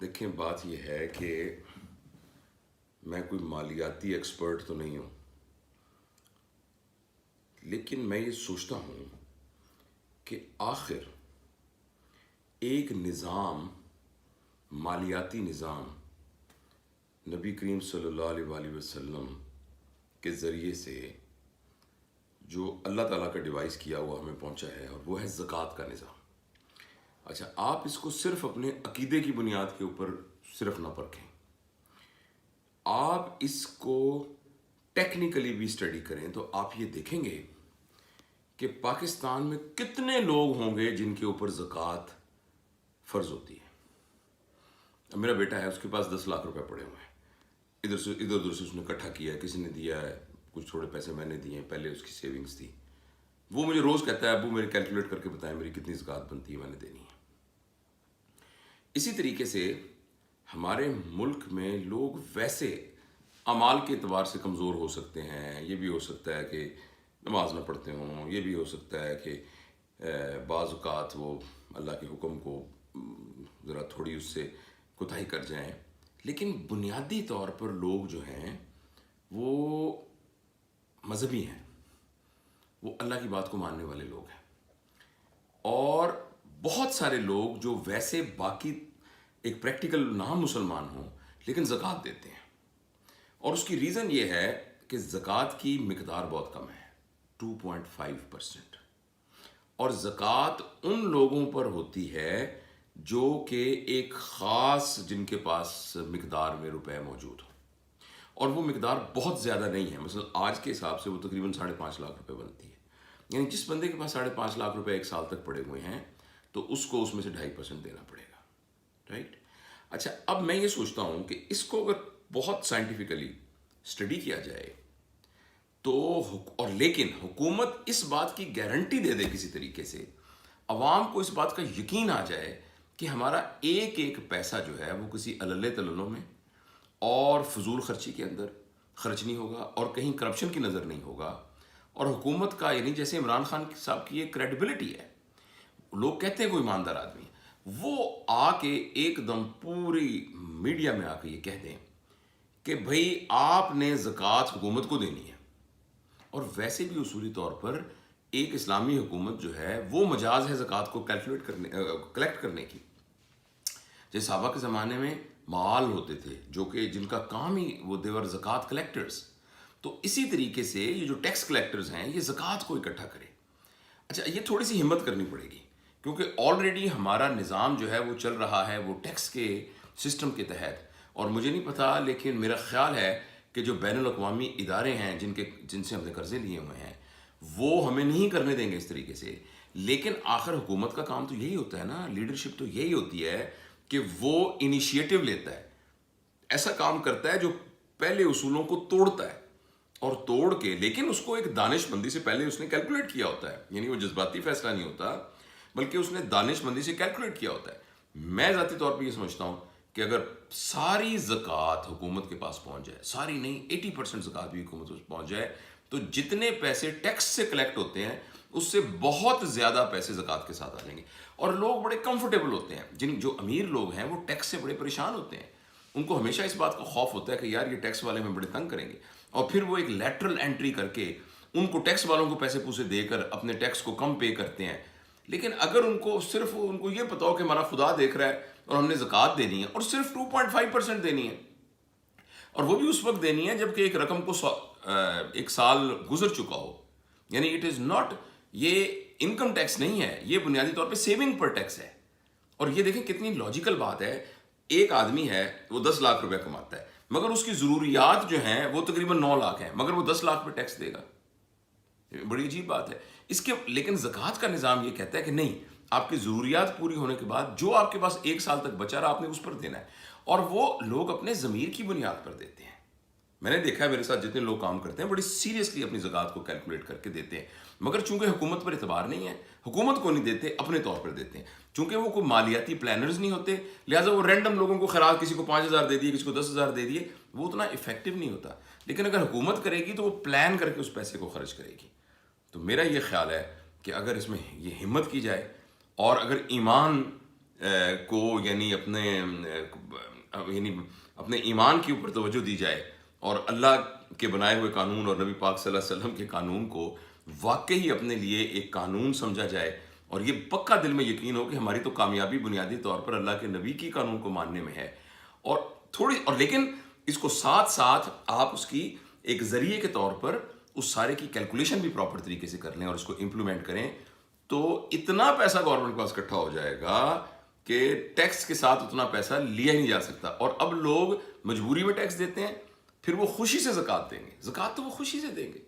دیکھیں بات یہ ہے کہ میں کوئی مالیاتی ایکسپرٹ تو نہیں ہوں، لیکن میں یہ سوچتا ہوں کہ آخر ایک نظام، مالیاتی نظام نبی کریم صلی اللہ علیہ وآلہ وسلم کے ذریعے سے جو اللہ تعالیٰ کا ڈیوائس کیا ہوا ہمیں پہنچا ہے، اور وہ ہے زکوٰۃ کا نظام۔ اچھا، آپ اس کو صرف اپنے عقیدے کی بنیاد کے اوپر صرف نہ پرکھیں، آپ اس کو ٹیکنیکلی بھی اسٹڈی کریں تو آپ یہ دیکھیں گے کہ پاکستان میں کتنے لوگ ہوں گے جن کے اوپر زکوٰۃ فرض ہوتی ہے۔ اب میرا بیٹا ہے، اس کے پاس 10 لاکھ روپے پڑے ہوئے ہیں، ادھر ادھر سے اس نے اکٹھا کیا ہے، کسی نے دیا ہے، کچھ تھوڑے پیسے میں نے دیے ہیں، پہلے اس کی سیونگز تھی۔ وہ مجھے روز کہتا ہے ابو میرے کیلکولیٹ کر کے بتائیں میری کتنی زکوٰۃ بنتی ہے، میں نے دینی ہے۔ اسی طریقے سے ہمارے ملک میں لوگ ویسے اعمال کے اعتبار سے کمزور ہو سکتے ہیں، یہ بھی ہو سکتا ہے کہ نماز نہ پڑھتے ہوں، یہ بھی ہو سکتا ہے کہ بعض اوقات وہ اللہ کے حکم کو ذرا تھوڑی اس سے کوتاہی کر جائیں، لیکن بنیادی طور پر لوگ جو ہیں وہ مذہبی ہیں، وہ اللہ کی بات کو ماننے والے لوگ ہیں۔ اور بہت سارے لوگ جو ویسے باقی ایک پریکٹیکل نام مسلمان ہوں لیکن زکوٰۃ دیتے ہیں، اور اس کی ریزن یہ ہے کہ زکوٰۃ کی مقدار بہت کم ہے، 2.5%، اور زکوٰۃ ان لوگوں پر ہوتی ہے جو کہ ایک خاص جن کے پاس مقدار میں روپے موجود ہوں، اور وہ مقدار بہت زیادہ نہیں ہے۔ مثلا آج کے حساب سے وہ تقریباً 5.5 لاکھ روپے بنتی ہے، یعنی جس بندے کے پاس 5.5 لاکھ روپے ایک سال تک پڑے ہوئے ہیں تو اس کو اس میں سے 2.5% دینا پڑے گا، رائٹ؟ اچھا، اب میں یہ سوچتا ہوں کہ اس کو اگر بہت سائنٹیفکلی اسٹڈی کیا جائے تو اور لیکن حکومت اس بات کی گارنٹی دے دے کسی طریقے سے، عوام کو اس بات کا یقین آ جائے کہ ہمارا ایک ایک پیسہ جو ہے وہ کسی علل تللوں میں اور فضول خرچی کے اندر خرچ نہیں ہوگا، اور کہیں کرپشن کی نظر نہیں ہوگا، اور حکومت کا یعنی جیسے عمران خان صاحب کی ایک کریڈیبلٹی ہے، لوگ کہتے ہیں کوئی ایماندار آدمی ہے، وہ آ کے ایک دم پوری میڈیا میں آ کے یہ کہہ دیں کہ بھئی آپ نے زکوٰۃ حکومت کو دینی ہے۔ اور ویسے بھی اصولی طور پر ایک اسلامی حکومت جو ہے وہ مجاز ہے زکوٰۃ کو کلیکٹ کرنے کی۔ جیسے صحابہ کے زمانے میں معال ہوتے تھے جو کہ جن کا کام ہی وہ دیور زکوٰۃ کلیکٹرز، تو اسی طریقے سے یہ جو ٹیکس کلیکٹرز ہیں یہ زکوٰۃ کو اکٹھا کرے۔ اچھا، یہ تھوڑی سی ہمت کرنی پڑے گی، کیونکہ آلریڈی ہمارا نظام جو ہے وہ چل رہا ہے وہ ٹیکس کے سسٹم کے تحت، اور مجھے نہیں پتا لیکن میرا خیال ہے کہ جو بین الاقوامی ادارے ہیں جن سے ہم نے قرضے لیے ہوئے ہیں وہ ہمیں نہیں کرنے دیں گے اس طریقے سے، لیکن آخر حکومت کا کام تو یہی ہوتا ہے نا، لیڈرشپ تو یہی ہوتی ہے کہ وہ انیشیٹو لیتا ہے، ایسا کام کرتا ہے جو پہلے اصولوں کو توڑتا ہے، اور توڑ کے لیکن اس کو ایک دانش مندی سے پہلے اس نے کیلکولیٹ کیا ہوتا ہے، یعنی وہ جذباتی فیصلہ نہیں ہوتا بلکہ اس نے دانش مندی سے کیلکولیٹ کیا ہوتا ہے۔ میں ذاتی طور پہ یہ سمجھتا ہوں کہ اگر ساری زکوٰۃ حکومت کے پاس پہنچ جائے، ساری نہیں 80% زکوٰۃ بھی حکومت کے پہنچ جائے، تو جتنے پیسے ٹیکس سے کلیکٹ ہوتے ہیں اس سے بہت زیادہ پیسے زکوٰۃ کے ساتھ آ جائیں گے، اور لوگ بڑے کمفرٹیبل ہوتے ہیں۔ جو امیر لوگ ہیں وہ ٹیکس سے بڑے پریشان ہوتے ہیں، ان کو ہمیشہ اس بات کا خوف ہوتا ہے کہ یار یہ ٹیکس والے ہمیں بڑے تنگ کریں گے، اور پھر وہ ایک لیٹرل انٹری کر کے ان کو ٹیکس والوں کو پیسے پوسے دے کر اپنے ٹیکس کو کم پے کرتے ہیں۔ لیکن اگر ان کو صرف ان کو یہ پتا ہو کہ ہمارا خدا دیکھ رہا ہے اور ہم نے زکوٰۃ دینی ہے اور صرف 2.5% دینی ہے، اور وہ بھی اس وقت دینی ہے جب کہ ایک رقم کو ایک سال گزر چکا ہو، یعنی اٹ از ناٹ، یہ انکم ٹیکس نہیں ہے، یہ بنیادی طور پہ سیونگ پر ٹیکس ہے۔ اور یہ دیکھیں کتنی لاجیکل بات ہے، ایک آدمی ہے وہ 10 لاکھ روپے کماتا ہے مگر اس کی ضروریات جو ہیں وہ تقریباً 9 لاکھ ہیں، مگر وہ 10 لاکھ پہ ٹیکس دے گا، بڑی عجیب بات ہے اس کے۔ لیکن زکوٰۃ کا نظام یہ کہتا ہے کہ نہیں، آپ کی ضروریات پوری ہونے کے بعد جو آپ کے پاس ایک سال تک بچا رہا آپ نے اس پر دینا ہے، اور وہ لوگ اپنے ضمیر کی بنیاد پر دیتے ہیں۔ میں نے دیکھا ہے میرے ساتھ جتنے لوگ کام کرتے ہیں بڑی سیریسلی اپنی زکوٰۃ کو کیلکولیٹ کر کے دیتے ہیں، مگر چونکہ حکومت پر اعتبار نہیں ہے، حکومت کو نہیں دیتے، اپنے طور پر دیتے ہیں، چونکہ وہ کوئی مالیاتی پلانرز نہیں ہوتے، لہٰذا وہ رینڈم لوگوں کو خیرات، کسی کو 5,000 دے دیے، کسی کو 10,000 دے دیے، وہ اتنا افیکٹو نہیں ہوتا۔ لیکن اگر حکومت کرے گی تو وہ پلان کر کے اس پیسے کو خرچ کرے گی۔ تو میرا یہ خیال ہے کہ اگر اس میں یہ ہمت کی جائے اور اگر ایمان کو یعنی اپنے ایمان کے اوپر توجہ دی جائے اور اللہ کے بنائے ہوئے قانون اور نبی پاک صلی اللہ علیہ وسلم کے قانون کو واقعی اپنے لیے ایک قانون سمجھا جائے، اور یہ پکا دل میں یقین ہو کہ ہماری تو کامیابی بنیادی طور پر اللہ کے نبی کی قانون کو ماننے میں ہے، اور لیکن اس کو ساتھ ساتھ آپ اس کی ایک ذریعے کے طور پر اس سارے کی کیلکولیشن بھی پراپر طریقے سے کر لیں اور اس کو امپلیمنٹ کریں، تو اتنا پیسہ گورنمنٹ کے پاس اکٹھا ہو جائے گا کہ ٹیکس کے ساتھ اتنا پیسہ لیا ہی نہیں جا سکتا۔ اور اب لوگ مجبوری میں ٹیکس دیتے ہیں، پھر وہ خوشی سے زکوٰۃ دیں گے، زکوٰۃ تو وہ خوشی سے دیں گے،